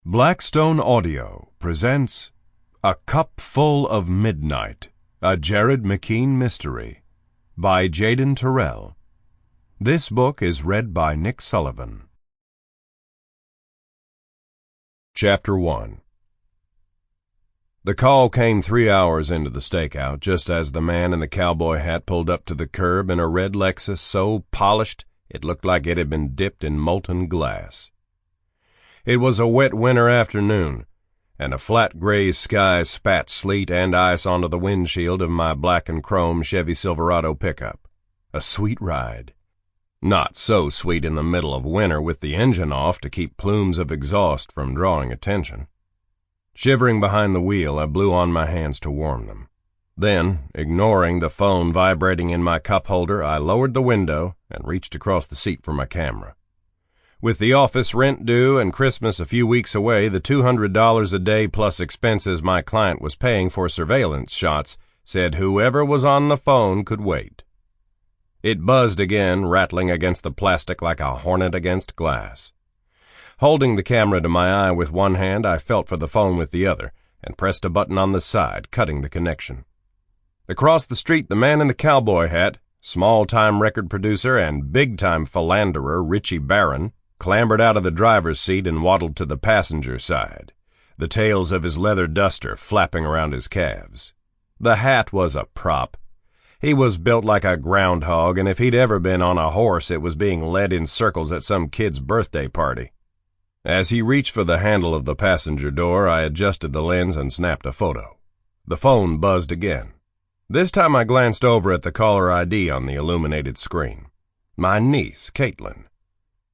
Blackstone Audio presents A Cup Full of Midnight, a Jared McKean mystery by Jaden Terrell. This book is read by Nick Sullivan. Chapter 1. The call came 3 hours into the stakeout, just as the man in the cowboy hat pulled up to the curb in a red Lexus so polished it looked like it had been dipped in molten glass. It was a wet winter afternoon, and a flat gray sky spat sleet and ice onto the windshield of my black and chrome Chevy Silverado pickup. A sweet ride. Not so sweet in the middle of winter with the engine off to keep plumes of exhaust from drawing attention. Shivering behind the wheel, I blew on my hands to warm them. Then, ignoring the phone vibrating in my cup holder, I lowered the window and reached across the seat for my camera. With the office rent due and Christmas a few weeks away, the $200 a day plus expenses my client was paying for surveillance shots said whoever was on the phone could wait. It buzzed again, rattling against the plastic like a hornet against glass. Holding the camera to my eye with one hand, I felt for the phone with the other and pressed a button on the side, cutting the connection. Across the street, the man in the cowboy hat, small-time record producer and big-time philanderer Richie Barron, clambered out of the driver's seat and waddled to the passenger side, the tails of his leather duster flapping around his calves. The hat was a prop. He was built like a groundhog, and if he'd ever been on a horse, it was being led in circles at some kid's birthday party. As he reached for the handle of the passenger door, I adjusted the lens and snapped a photo. The phone buzzed again. This time I glanced over at the caller ID on the illuminated screen. My niece, Caitlin.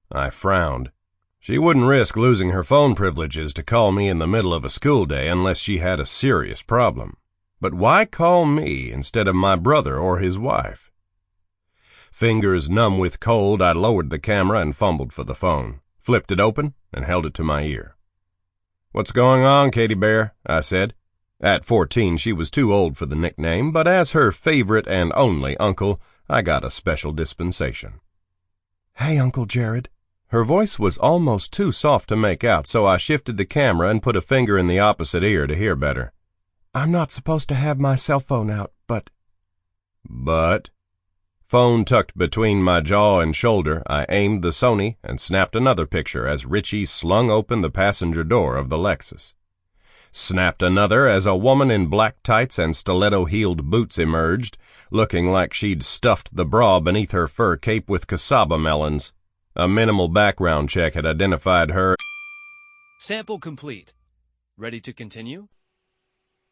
I frowned. She wouldn't risk losing her phone privileges to call me in the middle of a school day unless she had a serious problem. But why call me instead of my brother or his wife? Fingers numb with cold, I lowered the camera and fumbled for the phone, flipped it open, and held it to my ear. "What's going on, Katie Bear?" I said. At 14, she was too old for the nickname, but as her favorite and only uncle, I got a special dispensation. "Hey, Uncle Jared." Her voice was almost too soft to make out, so I shifted the camera and put a finger in the opposite ear to hear better. "I'm not supposed to have my cell phone out, but..." "But?" Phone tucked between my jaw and shoulder, I aimed the Sony and snapped another picture as Richie slung open the passenger door of the Lexus. Snapped another as a woman in black tights and stiletto-heeled boots emerged, looking like she'd stuffed the bra beneath her fur cape with cassava melons. A minimal background check had identified her. Sample complete. Ready to continue?